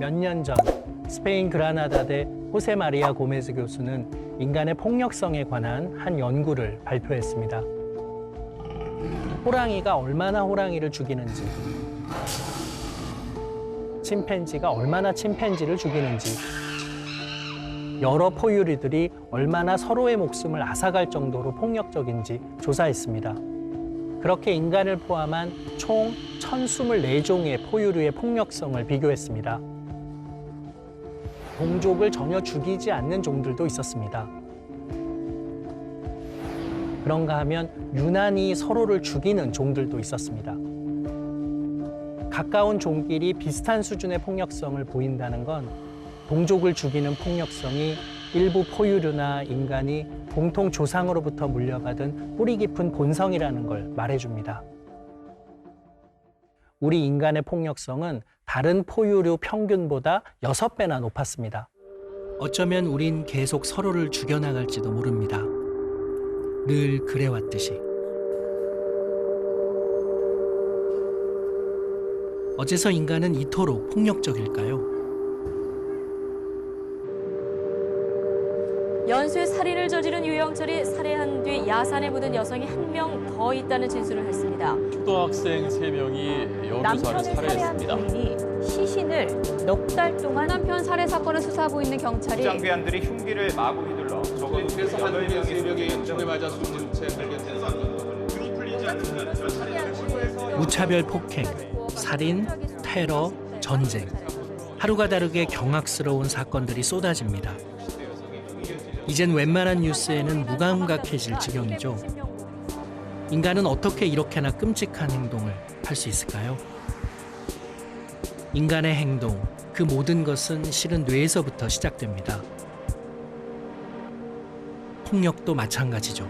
몇 년 전 스페인 그라나다대 호세 마리아 고메즈 교수는 인간의 폭력성에 관한 한 연구를 발표했습니다. 호랑이가 얼마나 호랑이를 죽이는지, 침팬지가 얼마나 침팬지를 죽이는지, 여러 포유류들이 얼마나 서로의 목숨을 앗아갈 정도로 폭력적인지 조사했습니다. 그렇게 인간을 포함한 총 1024종의 포유류의 폭력성을 비교했습니다. 동족을 전혀 죽이지 않는 종들도 있었습니다. 그런가 하면 유난히 서로를 죽이는 종들도 있었습니다. 가까운 종끼리 비슷한 수준의 폭력성을 보인다는 건 동족을 죽이는 폭력성이 일부 포유류나 인간이 공통 조상으로부터 물려받은 뿌리 깊은 본성이라는 걸 말해줍니다. 우리 인간의 폭력성은 다른 포유류 평균보다 6배나 높았습니다. 어쩌면 우린 계속 서로를 죽여나갈지도 모릅니다. 늘 그래왔듯이. 어째서 인간은 이토록 폭력적일까요? 연쇄 살인을 저지른 유영철이 살해한 뒤 야산에 묻은 여성이 한 명 더 있다는 진술을 했습니다. 초등학생 3명이 여교사를 남편을 살해한 살해했습니다. 부인이 시신을 넉 달 동안 남편 살해 사건을 수사하고 있는 경찰이 장비안들이 흉기를 마구 휘둘러 그래서 한 3명이 총에 맞아 숨진 채 발견된 사건. 무차별 폭행, 살인, 테러, 전쟁. 하루가 다르게 경악스러운 사건들이 쏟아집니다. 이젠 웬만한 뉴스에는 무감각해질 지경이죠. 인간은 어떻게 이렇게나 끔찍한 행동을 할 수 있을까요? 인간의 행동, 그 모든 것은 실은 뇌에서부터 시작됩니다. 폭력도 마찬가지죠.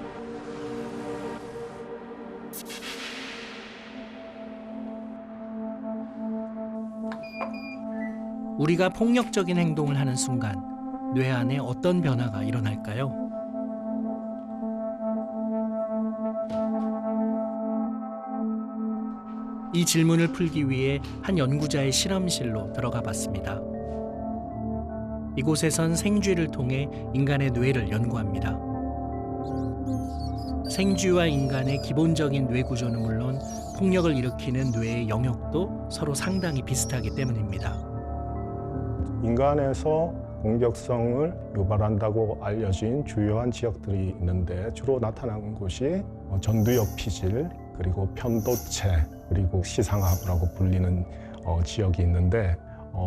우리가 폭력적인 행동을 하는 순간 뇌 안에 어떤 변화가 일어날까요? 이 질문을 풀기 위해 한 연구자의 실험실로 들어가 봤습니다. 이곳에선 생쥐를 통해 인간의 뇌를 연구합니다. 생쥐와 인간의 기본적인 뇌 구조는 물론 폭력을 일으키는 뇌의 영역도 서로 상당히 비슷하기 때문입니다. 인간에서 공격성을 유발한다고 알려진 주요한 지역들이 있는데 주로 나타나는 곳이 전두엽 피질, 그리고 편도체, 그리고 시상하부라고 불리는 지역이 있는데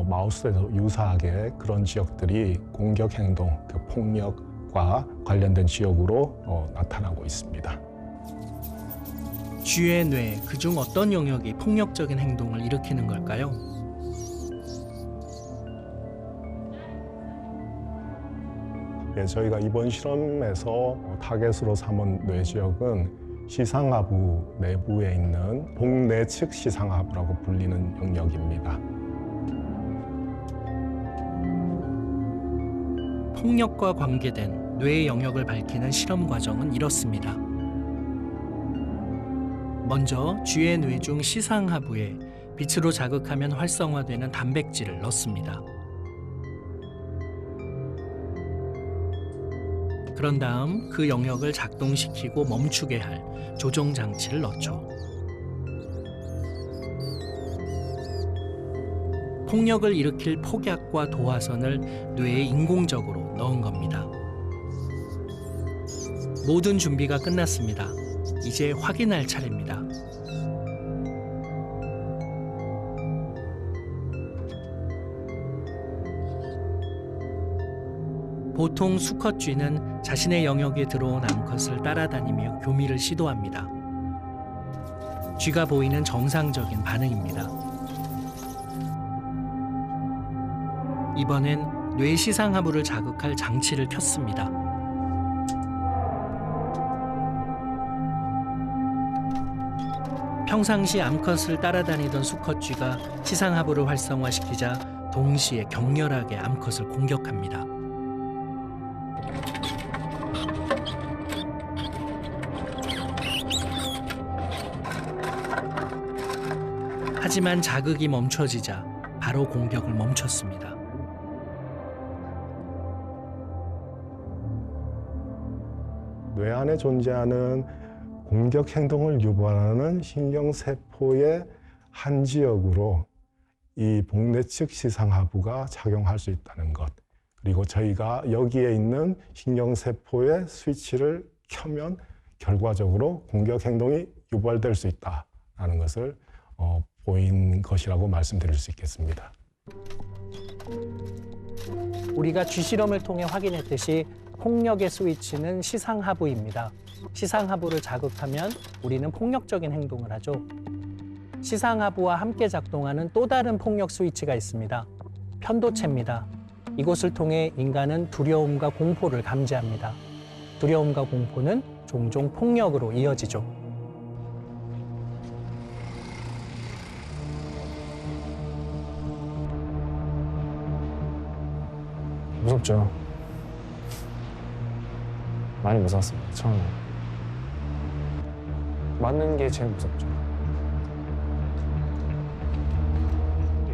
마우스에도 유사하게 그런 지역들이 공격 행동, 그 폭력과 관련된 지역으로 나타나고 있습니다. 쥐의 뇌, 그중 어떤 영역이 폭력적인 행동을 일으키는 걸까요? 예, 저희가 이번 실험에서 타겟으로 삼은 뇌 지역은 시상하부 내부에 있는 복내측 시상하부라고 불리는 영역입니다. 폭력과 관계된 뇌의 영역을 밝히는 실험 과정은 이렇습니다. 먼저 쥐의 뇌 중 시상하부에 빛으로 자극하면 활성화되는 단백질을 넣습니다. 그런 다음 그 영역을 작동시키고 멈추게 할 조정 장치를 넣죠. 폭력을 일으킬 폭약과 도화선을 뇌에 인공적으로 넣은 겁니다. 모든 준비가 끝났습니다. 이제 확인할 차례입니다. 보통 수컷쥐는 자신의 영역에 들어온 암컷을 따라다니며 교미를 시도합니다. 쥐가 보이는 정상적인 반응입니다. 이번엔 뇌 시상하부를 자극할 장치를 켰습니다. 평상시 암컷을 따라다니던 수컷쥐가 시상하부를 활성화시키자 동시에 격렬하게 암컷을 공격합니다. 하지만 자극이 멈춰지자 바로 공격을 멈췄습니다. 뇌 안에 존재하는 공격 행동을 유발하는 신경세포의 한 지역으로 이 복내측 시상하부가 작용할 수 있다는 것, 그리고 저희가 여기에 있는 신경세포의 스위치를 켜면 결과적으로 공격 행동이 유발될 수 있다는 것을 보인 것이라고 말씀드릴 수 있겠습니다. 우리가 쥐실험을 통해 확인했듯이 폭력의 스위치는 시상하부입니다. 시상하부를 자극하면 우리는 폭력적인 행동을 하죠. 시상하부와 함께 작동하는 또 다른 폭력 스위치가 있습니다. 편도체입니다. 이곳을 통해 인간은 두려움과 공포를 감지합니다. 두려움과 공포는 종종 폭력으로 이어지죠. 무섭죠. 많이 무서웠습니다, 처음에. 맞는 게 제일 무섭죠.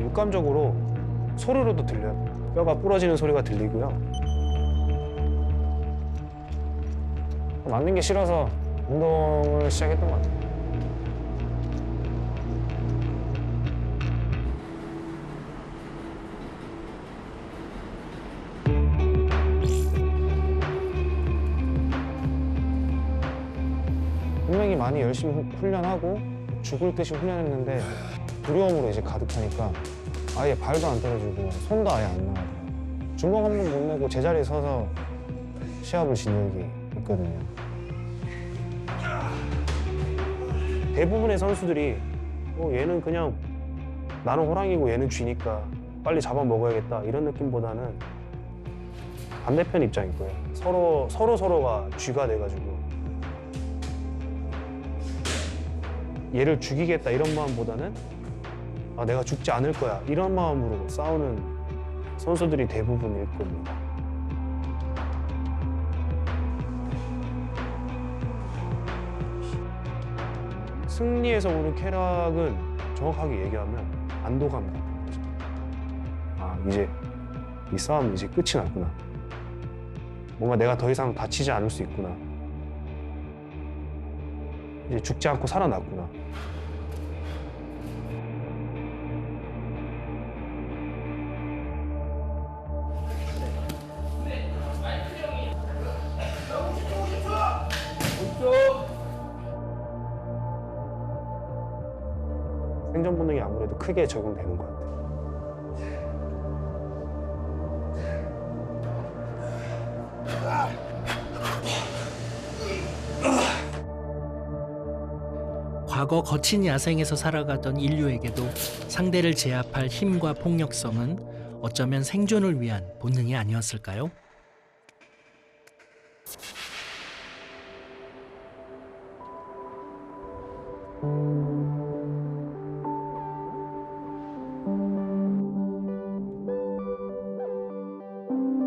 육감적으로 소리로도 들려요. 뼈가 부러지는 소리가 들리고요. 맞는 게 싫어서 운동을 시작했던 것 같아요. 분명히 많이 열심히 훈련하고 죽을 듯이 훈련했는데 두려움으로 이제 가득하니까 아예 발도 안 떨어지고 손도 아예 안 나가더라고요. 주먹 한 번 못 내고 제자리에 서서 시합을 진 적이 있거든요. 대부분의 선수들이 얘는 그냥 나는 호랑이고 얘는 쥐니까 빨리 잡아먹어야겠다 이런 느낌보다는 반대편 입장일 거예요. 서로가 쥐가 돼가지고 얘를 죽이겠다 이런 마음보다는 내가 죽지 않을 거야 이런 마음으로 싸우는 선수들이 대부분일 겁니다. 승리에서 오는 쾌락은 정확하게 얘기하면 안도감 같은 거죠. 이제 이 싸움은 이제 끝이 났구나. 뭔가 내가 더 이상 다치지 않을 수 있구나. 이제 죽지 않고 살아났구나. 생존 본능이 아무래도 크게 적용되는 것 같아요. 과거 거친 야생에서 살아가던 인류에게도 상대를 제압할 힘과 폭력성은 어쩌면 생존을 위한 본능이 아니었을까요?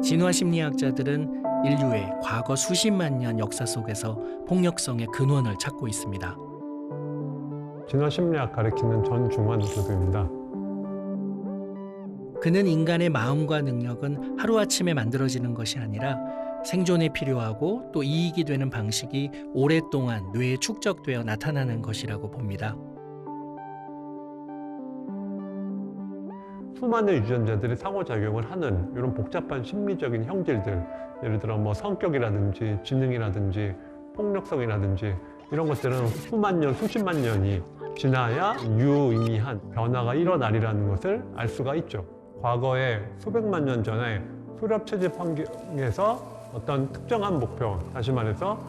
진화 심리학자들은 인류의 과거 수십만 년 역사 속에서 폭력성의 근원을 찾고 있습니다. 진화 심리학 가리키는 전중환 교수입니다. 그는 인간의 마음과 능력은 하루아침에 만들어지는 것이 아니라 생존에 필요하고 또 이익이 되는 방식이 오랫동안 뇌에 축적되어 나타나는 것이라고 봅니다. 수많은 유전자들이 상호작용을 하는 이런 복잡한 심리적인 형질들, 예를 들어 뭐 성격이라든지 지능이라든지 폭력성이라든지 이런 것들은 수만 년, 수십만 년이 지나야 유의미한 변화가 일어나리라는 것을 알 수가 있죠. 과거에 수백만 년 전에 수렵 채집 환경에서 어떤 특정한 목표, 다시 말해서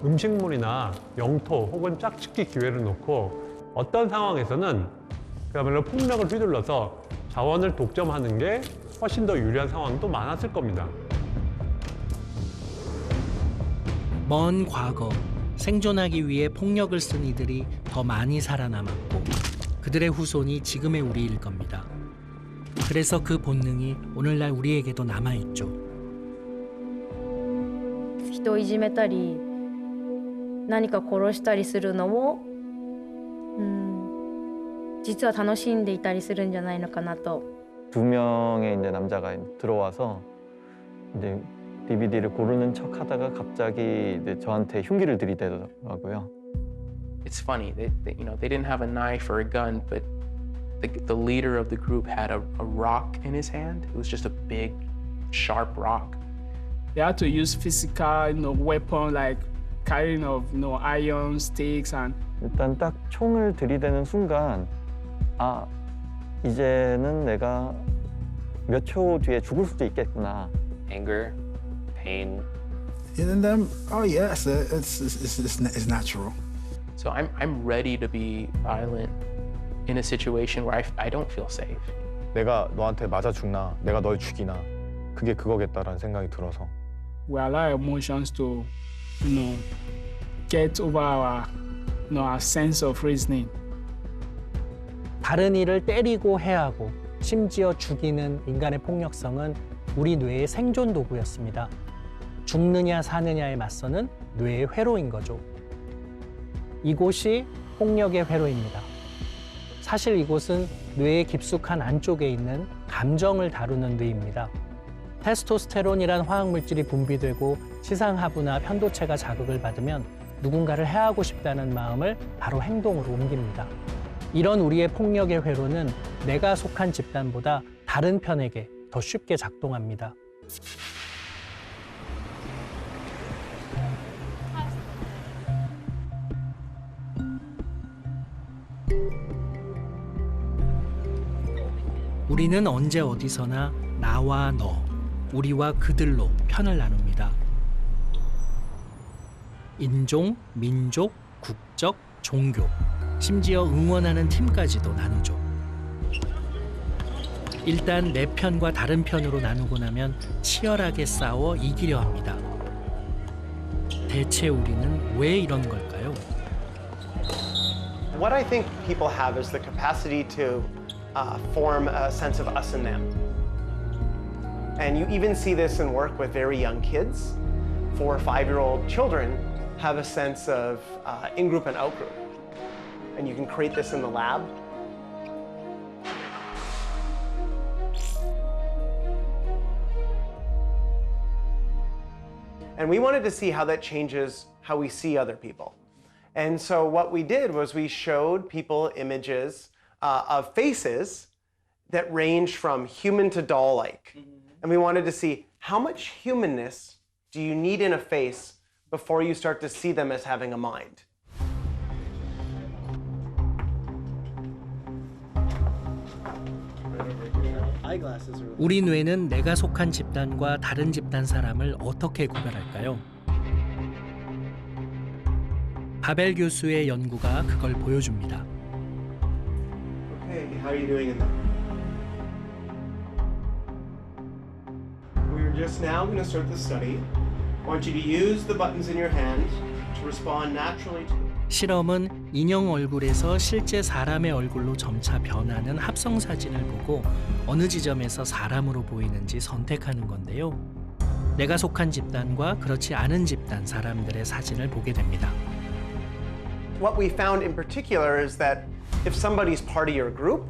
음식물이나 영토 혹은 짝짓기 기회를 놓고 어떤 상황에서는 그야말로 폭력을 휘둘러서 자원을 독점하는 게 훨씬 더 유리한 상황도 많았을 겁니다. 먼 과거, 생존하기 위해 폭력을 쓴 이들이 더 많이 살아남았고 그들의 후손이 지금의 우리일 겁니다. 그래서 그 본능이 오늘날 우리에게도 남아있죠. 人をいじめたり何か殺したりするのを、実は楽しんでいたりするんじゃないのかなと두 명의 이제 남자가 들어와서 이제 DVD를 고르는 척하다가 갑자기 이제 저한테 흉기를 들이대더라고요. It's funny. They didn't have a knife or a gun, but the leader of the group had a rock in his hand. It was just a big, sharp rock. They had to use physical, weapon like carrying of, iron sticks and. 일단 딱 총을 들이대는 순간 아 이제는 내가 몇 초 뒤에 죽을 수도 있겠구나. Anger, pain. And then, oh yes, it's natural. So I'm ready to be violent in a situation where I don't feel safe. 내가 너한테 맞아 죽나, 내가 널 죽이나, 그게 그거겠다라는 생각이 들어서. We allow emotions to, get over our sense of reasoning. 다른 이를 때리고 해하고 심지어 죽이는 인간의 폭력성은 우리 뇌의 생존 도구였습니다. 죽느냐 사느냐에 맞서는 뇌의 회로인 거죠. 이곳이 폭력의 회로입니다. 사실 이곳은 뇌의 깊숙한 안쪽에 있는 감정을 다루는 뇌입니다. 테스토스테론이란 화학물질이 분비되고 시상하부나 편도체가 자극을 받으면 누군가를 해하고 싶다는 마음을 바로 행동으로 옮깁니다. 이런 우리의 폭력의 회로는 내가 속한 집단보다 다른 편에게 더 쉽게 작동합니다. 우리는 언제 어디서나 나와 너, 우리와 그들로 편을 나눕니다. 인종, 민족, 국적, 종교, 심지어 응원하는 팀까지도 나누죠. 일단 내 편과 다른 편으로 나누고 나면 치열하게 싸워 이기려 합니다. 대체 우리는 왜 이런 걸까요? What I think people have is the capacity to form a sense of us and them. And you even see this in work with very young kids. 4 or 5-year-old children have a sense of in-group and out-group. And you can create this in the lab. And we wanted to see how that changes how we see other people. And so what we did was we showed people images of faces that ranged from human to doll-like. And we wanted to see how much humanness do you need in a face before you start to see them as having a mind. 우리 뇌는 내가 속한 집단과 다른 집단 사람을 어떻게 구별할까요? 바벨 교수의 연구가 그걸 보여줍니다. Okay, how are you doing in that? We're just now going to start the study. I want you to use the buttons in your hand to respond naturally to the 실험은 인형 얼굴에서 실제 사람의 얼굴로 점차 변하는 합성 사진을 보고 어느 지점에서 사람으로 보이는지 선택하는 건데요. 내가 속한 집단과 그렇지 않은 집단 사람들의 사진을 보게 됩니다. What we found in particular is that if somebody's part of your group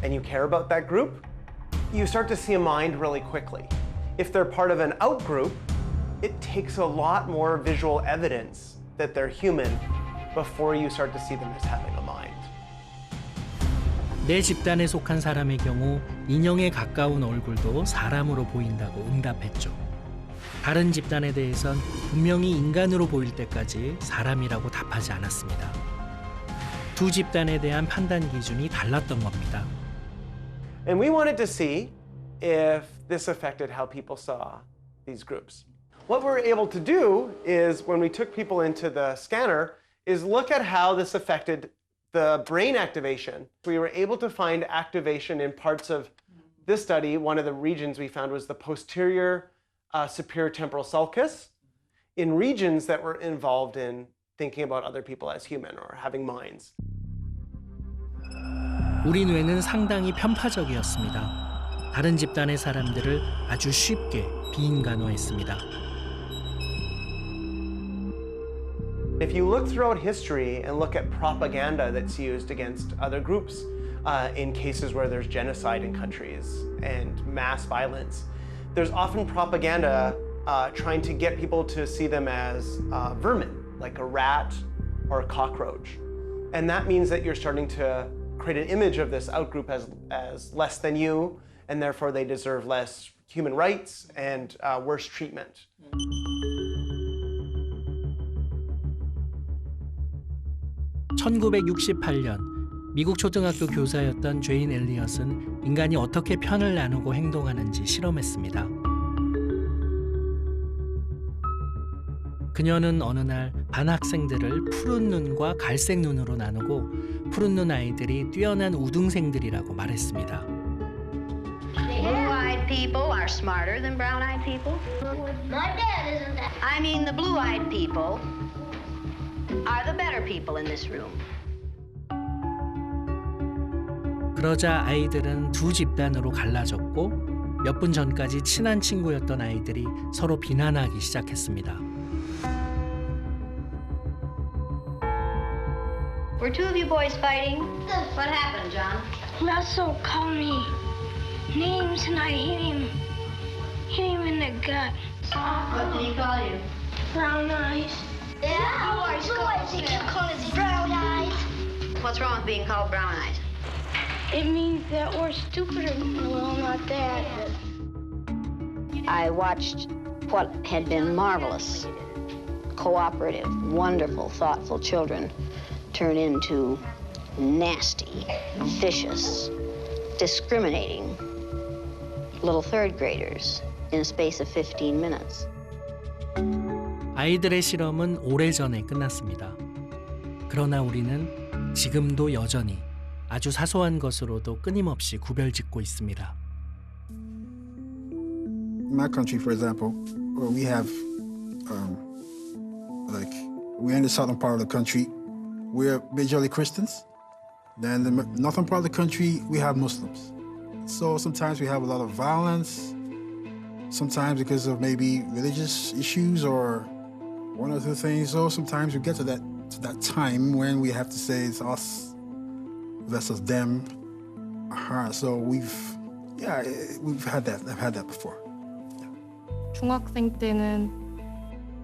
and you care about that group, you start to see a mind really quickly. If they're part of an out group, it takes a lot more visual evidence that they're human before you start to see them as having a mind. 내 집단에 속한 사람의 경우 인형에 가까운 얼굴도 사람으로 보인다고 응답했죠. 다른 집단에 대해선 분명히 인간으로 보일 때까지 사람이라고 답하지 않았습니다. 두 집단에 대한 판단 기준이 달랐던 겁니다. And we wanted to see if this affected how people saw these groups. What we're able to do is when we took people into the scanner is look at how this affected the brain activation. We were able to find activation in parts of this study. One of the regions we found was the posterior superior temporal sulcus in regions that were involved in thinking about other people as human or having minds. 우리 뇌는 상당히 편파적이었습니다. 다른 집단의 사람들을 아주 쉽게 비인간화했습니다. If you look throughout history and look at propaganda that's used against other groups, in cases where there's genocide in countries and mass violence. There's often propaganda trying to get people to see them as vermin, like a rat or a cockroach. And that means that you're starting to create an image of this outgroup as less than you, and therefore they deserve less human rights and worse treatment. (1968년) 미국 초등학교 교사였던 죄인 엘리엇은 인간이 어떻게 편을 나누고 행동하는지 실험했습니다. 그녀는 어느 날 반 학생들을 푸른 눈과 갈색 눈으로 나누고 푸른 눈 아이들이 뛰어난 우등생들이라고 말했습니다. Blue-eyed people are smarter than brown-eyed people. My dad isn't that. I mean, the blue-eyed people are the better people in this room. 그러자 아이들은 두 집단으로 갈라졌고 몇 분 전까지 친한 친구였던 아이들이 서로 비난하기 시작했습니다. Were two of you boys fighting? What happened, John? Russell called me names and I hit him in the gut. What did he call you? Brown eyes. Yeah, Blue eyes. He kept calling us brown eyes. What's wrong with being called brown eyes? It means that we're stupider. Well, not that. I watched what had been marvelous, cooperative, wonderful, thoughtful children turn into nasty, vicious, discriminating little third graders in a space of 15 minutes. 아이들의 실험은 오래전에 끝났습니다. 그러나 우리는 지금도 여전히 아주 사소한 것으로도 끊임없이 구별짓고 있습니다. In my country, for example, we have, we're in the southern part of the country. We're majorly Christians. Then the northern part of the country, we have Muslims. So sometimes we have a lot of violence, sometimes because of maybe religious issues or one or two things. So sometimes we get to that time when we have to say it's us versus them. So we've had that. I've had that before. 중학생 때는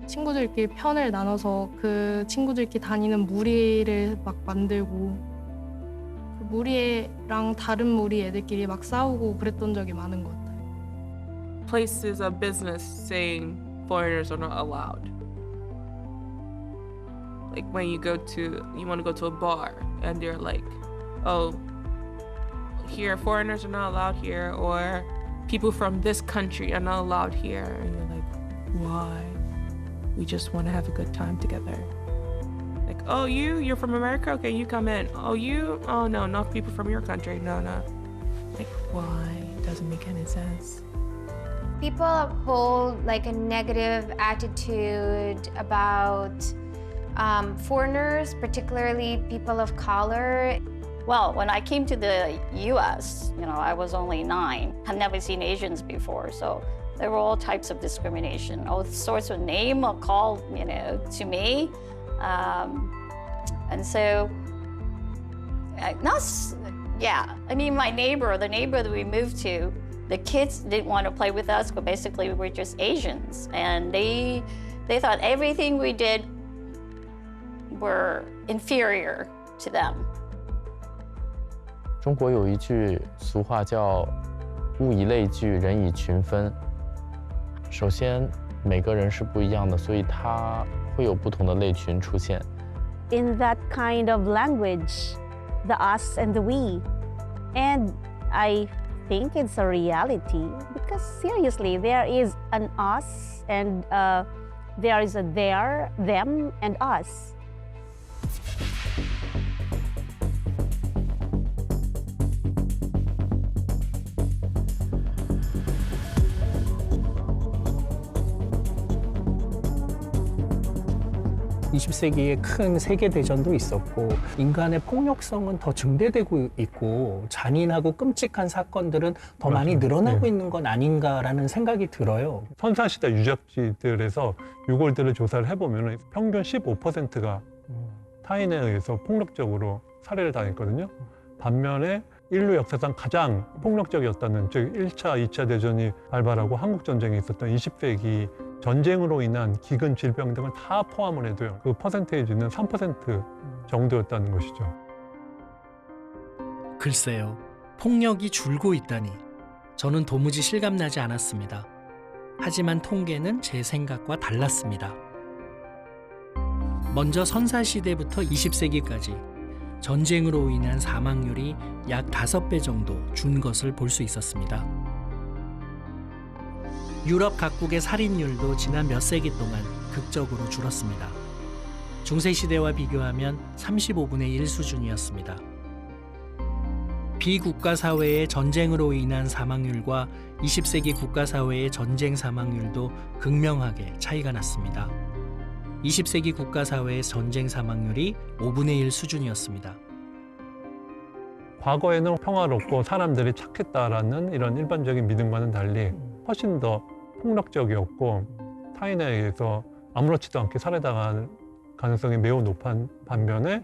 친구들끼리 편을 나눠서 그 친구들끼리 다니는 무리를 막 만들고 그 무리랑 다른 무리 애들끼리 막 싸우고 그랬던 적이 많은 것 같아요. Places of business saying foreigners are not allowed. Like when you want to go to a bar and they're like, oh, here foreigners are not allowed here, or people from this country are not allowed here, and you're like, why? We just want to have a good time together. Like, oh, you're from America? Okay, you come in. Oh, you? Oh, no, not people from your country. No. Like, why? It doesn't make any sense. People uphold like a negative attitude about foreigners, particularly people of color. Well, when I came to the U.S., I was only 9. I'd never seen Asians before, so there were all types of discrimination. All sorts of names are called, to me. And so, my neighbor, the neighbor that we moved to, the kids didn't want to play with us because basically we were just Asians. And they thought everything we did were inferior to them. 中国有一句俗话叫“物以类聚，人以群分”。首先，每个人是不一样的，所以他会有不同的类群出现。In that kind of language, the us and the we, and I think it's a reality because seriously, there is an us and there is a there, them, and us. (20세기에) 큰 세계대전도 있었고 인간의 폭력성은 더 증대되고 있고 잔인하고 끔찍한 사건들은 더 많이 늘어나고 있는 건 아닌가라는 생각이 들어요. 선사시대 유적지들에서 유골들을 조사를 해보면 평균 15%가 타인에 의해서 폭력적으로 살해를 당했거든요. 반면에 인류 역사상 가장 폭력적이었다는, 즉 1차, 2차 대전이 발발하고 한국전쟁이 있었던 20세기 전쟁으로 인한 기근, 질병 등을 다 포함을 해도요, 그 퍼센테이지는 3% 정도였다는 것이죠. 글쎄요, 폭력이 줄고 있다니 저는 도무지 실감나지 않았습니다. 하지만 통계는 제 생각과 달랐습니다. 먼저 선사시대부터 20세기까지 전쟁으로 인한 사망률이 약 5배 정도 준 것을 볼 수 있었습니다. 유럽 각국의 살인율도 지난 몇 세기 동안 극적으로 줄었습니다. 중세시대와 비교하면 35분의 1 수준이었습니다. 비국가사회의 전쟁으로 인한 사망률과 20세기 국가사회의 전쟁 사망률도 극명하게 차이가 났습니다. 20세기 국가사회의 전쟁 사망률이 5분의 1 수준이었습니다. 과거에는 평화롭고 사람들이 착했다라는 이런 일반적인 믿음과는 달리 훨씬 더 폭력적이었고 타인에 의해서 아무렇지도 않게 살해당할 가능성이 매우 높은 반면에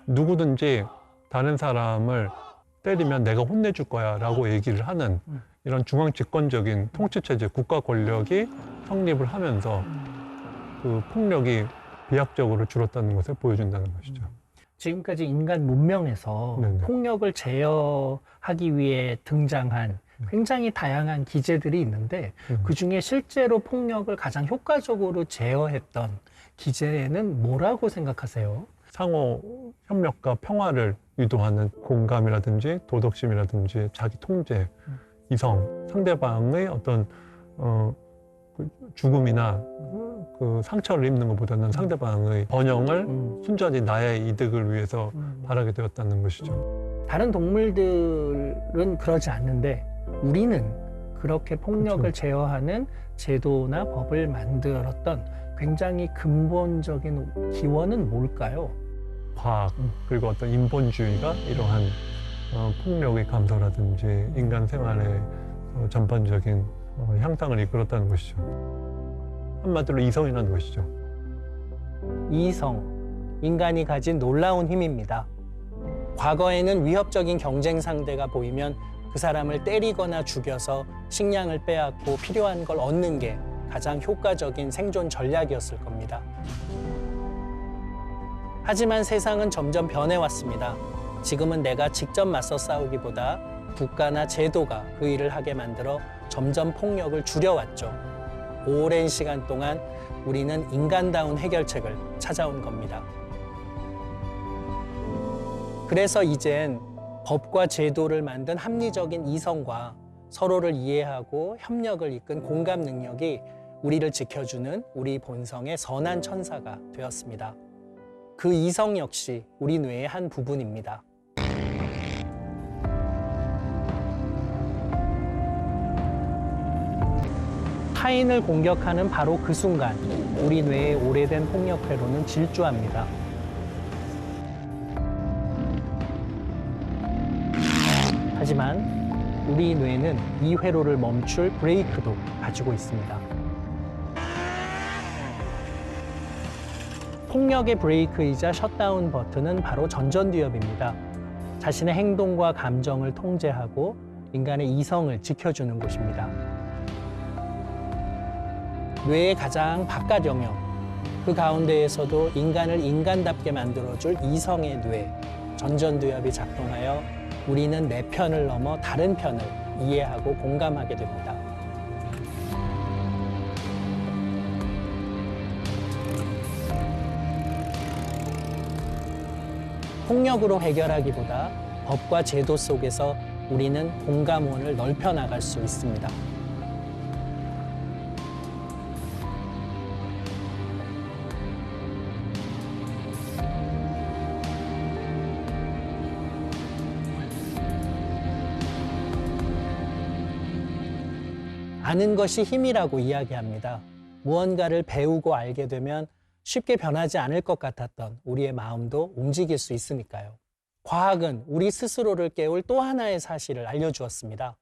누구든지 다른 사람을 때리면 내가 혼내줄 거야 라고 얘기를 하는 이런 중앙 집권적인 통치체제, 국가 권력이 성립을 하면서 그 폭력이 비약적으로 줄었다는 것을 보여준다는 것이죠. 지금까지 인간 문명에서 폭력을 제어하기 위해 등장한 굉장히 다양한 기제들이 있는데 그중에 실제로 폭력을 가장 효과적으로 제어했던 기제는 뭐라고 생각하세요? 상호 협력과 평화를 유도하는 공감이라든지 도덕심이라든지 자기 통제, 이성, 상대방의 어떤 죽음이나 그 상처를 입는 것보다는 상대방의 번영을 순전히 나의 이득을 위해서 바라게 되었다는 것이죠. 다른 동물들은 그러지 않는데 우리는 그렇게 폭력을 제어하는 제도나 법을 만들었던 굉장히 근본적인 기원은 뭘까요? 과학 그리고 어떤 인본주의가 이러한 폭력의 감소라든지 인간 생활의 전반적인 향상을 이끌었다는 것이죠. 한마디로 이성이라는 것이죠. 이성, 인간이 가진 놀라운 힘입니다. 과거에는 위협적인 경쟁 상대가 보이면 그 사람을 때리거나 죽여서 식량을 빼앗고 필요한 걸 얻는 게 가장 효과적인 생존 전략이었을 겁니다. 하지만 세상은 점점 변해왔습니다. 지금은 내가 직접 맞서 싸우기보다 국가나 제도가 그 일을 하게 만들어 점점 폭력을 줄여왔죠. 오랜 시간 동안 우리는 인간다운 해결책을 찾아온 겁니다. 그래서 이젠 법과 제도를 만든 합리적인 이성과 서로를 이해하고 협력을 이끈 공감 능력이 우리를 지켜주는 우리 본성의 선한 천사가 되었습니다. 그 이성 역시 우리 뇌의 한 부분입니다. 타인을 공격하는 바로 그 순간 우리 뇌의 오래된 폭력 회로는 질주합니다. 하지만 우리 뇌는 이 회로를 멈출 브레이크도 가지고 있습니다. 폭력의 브레이크이자 셧다운 버튼은 바로 전전두엽입니다. 자신의 행동과 감정을 통제하고 인간의 이성을 지켜주는 곳입니다. 뇌의 가장 바깥 영역, 그 가운데에서도 인간을 인간답게 만들어줄 이성의 뇌, 전전두엽이 작동하여 우리는 내 편을 넘어 다른 편을 이해하고 공감하게 됩니다. 폭력으로 해결하기보다 법과 제도 속에서 우리는 공감원을 넓혀 나갈 수 있습니다. 아는 것이 힘이라고 이야기합니다. 무언가를 배우고 알게 되면 쉽게 변하지 않을 것 같았던 우리의 마음도 움직일 수 있으니까요. 과학은 우리 스스로를 깨울 또 하나의 사실을 알려주었습니다.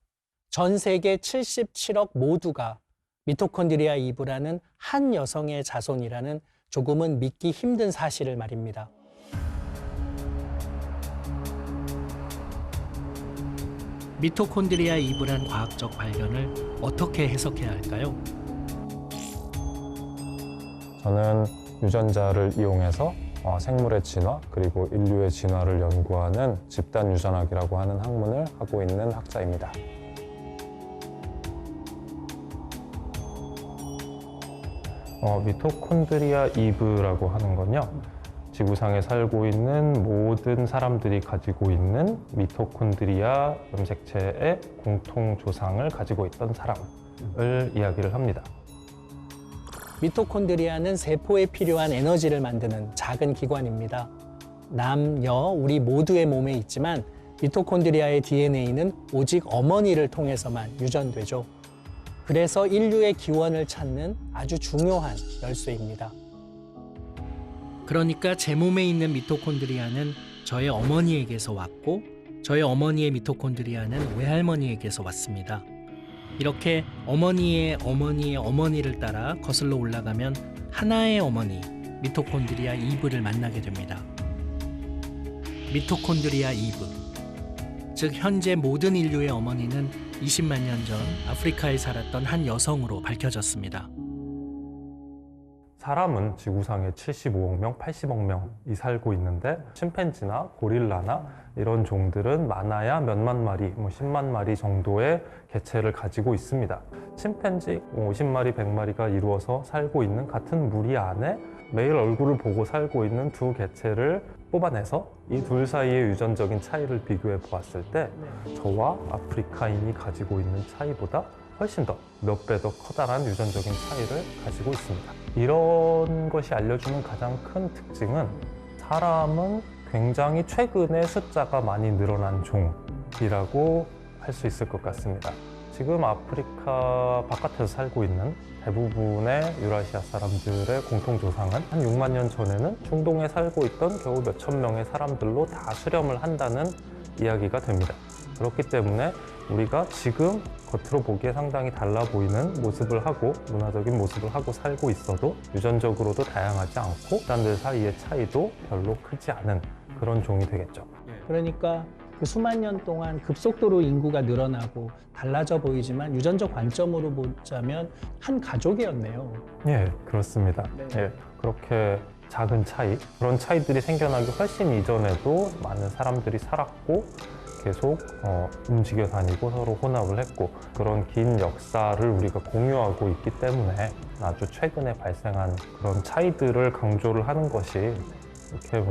전 세계 77억 모두가 미토콘드리아 이브라는 한 여성의 자손이라는 조금은 믿기 힘든 사실을 말입니다. 미토콘드리아 이브란 과학적 발견을 어떻게 해석해야 할까요? 저는 유전자를 이용해서 생물의 진화 그리고 인류의 진화를 연구하는 집단 유전학이라고 하는 학문을 하고 있는 학자입니다. 미토콘드리아 이브라고 하는 건요, 지구상에 살고 있는 모든 사람들이 가지고 있는 미토콘드리아 염색체의 공통 조상을 가지고 있던 사람을 이야기를 합니다. 미토콘드리아는 세포에 필요한 에너지를 만드는 작은 기관입니다. 남, 여, 우리 모두의 몸에 있지만 미토콘드리아의 DNA는 오직 어머니를 통해서만 유전되죠. 그래서 인류의 기원을 찾는 아주 중요한 열쇠입니다. 그러니까 제 몸에 있는 미토콘드리아는 저의 어머니에게서 왔고 저의 어머니의 미토콘드리아는 외할머니에게서 왔습니다. 이렇게 어머니의 어머니의 어머니를 따라 거슬러 올라가면 하나의 어머니, 미토콘드리아 이브를 만나게 됩니다. 미토콘드리아 이브, 즉 현재 모든 인류의 어머니는 20만 년 전 아프리카에 살았던 한 여성으로 밝혀졌습니다. 사람은 지구상에 75억 명, 80억 명이 살고 있는데 침팬지나 고릴라나 이런 종들은 많아야 몇만 마리, 10만 마리 정도의 개체를 가지고 있습니다. 침팬지 50마리, 100마리가 이루어서 살고 있는 같은 무리 안에 매일 얼굴을 보고 살고 있는 두 개체를 뽑아내서 이 둘 사이의 유전적인 차이를 비교해 보았을 때 저와 아프리카인이 가지고 있는 차이보다 훨씬 더 몇 배 더 커다란 유전적인 차이를 가지고 있습니다. 이런 것이 알려주는 가장 큰 특징은 사람은 굉장히 최근에 숫자가 많이 늘어난 종이라고 할 수 있을 것 같습니다. 지금 아프리카 바깥에서 살고 있는 대부분의 유라시아 사람들의 공통조상은 한 6만 년 전에는 중동에 살고 있던 겨우 몇천 명의 사람들로 다 수렴을 한다는 이야기가 됩니다. 그렇기 때문에 우리가 지금 겉으로 보기에 상당히 달라 보이는 모습을 하고 문화적인 모습을 하고 살고 있어도 유전적으로도 다양하지 않고 집단들 사이의 차이도 별로 크지 않은 그런 종이 되겠죠. 그러니까 그 수만 년 동안 급속도로 인구가 늘어나고 달라져 보이지만 유전적 관점으로 보자면 한 가족이었네요. 예, 그렇습니다. 예, 그렇게 작은 차이, 그런 차이들이 생겨나기 훨씬 이전에도 많은 사람들이 살았고 계속 움직여 다니고 서로 혼합을 했고 그런 긴 역사를 우리가 공유하고 있기 때문에 아주 최근에 발생한 그런 차이들을 강조를 하는 것이 이렇게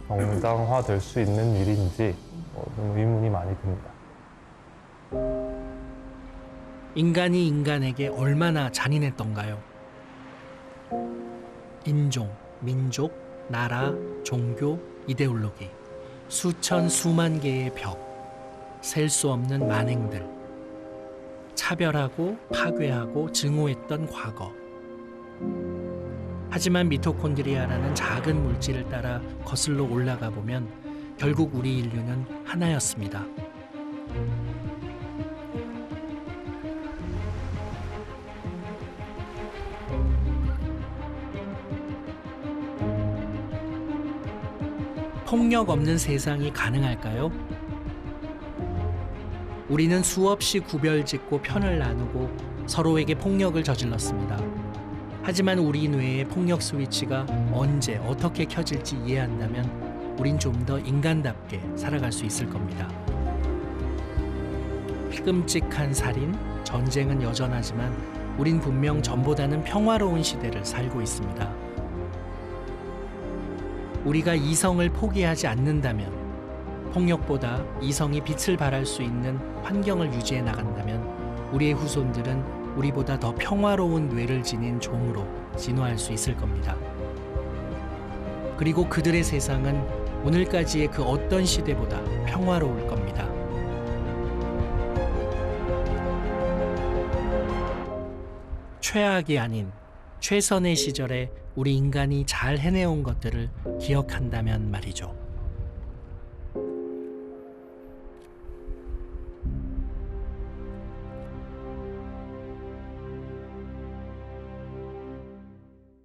정당화될 수 있는 일인지 좀 의문이 많이 듭니다. 인간이 인간에게 얼마나 잔인했던가요? 인종, 민족, 나라, 종교, 이데올로기, 수천 수만 개의 벽, 셀 수 없는 만행들, 차별하고 파괴하고 증오했던 과거. 하지만 미토콘드리아라는 작은 물질을 따라 거슬러 올라가 보면 결국 우리 인류는 하나였습니다. 폭력 없는 세상이 가능할까요? 우리는 수없이 구별짓고 편을 나누고 서로에게 폭력을 저질렀습니다. 하지만 우리 뇌의 폭력 스위치가 언제 어떻게 켜질지 이해한다면 우린 좀 더 인간답게 살아갈 수 있을 겁니다. 끔찍한 살인, 전쟁은 여전하지만 우린 분명 전보다는 평화로운 시대를 살고 있습니다. 우리가 이성을 포기하지 않는다면, 폭력보다 이성이 빛을 발할 수 있는 환경을 유지해 나간다면 우리의 후손들은 우리보다 더 평화로운 뇌를 지닌 종으로 진화할 수 있을 겁니다. 그리고 그들의 세상은 오늘까지의 그 어떤 시대보다 평화로울 겁니다. 최악이 아닌 최선의 시절에 우리 인간이 잘 해내온 것들을 기억한다면 말이죠.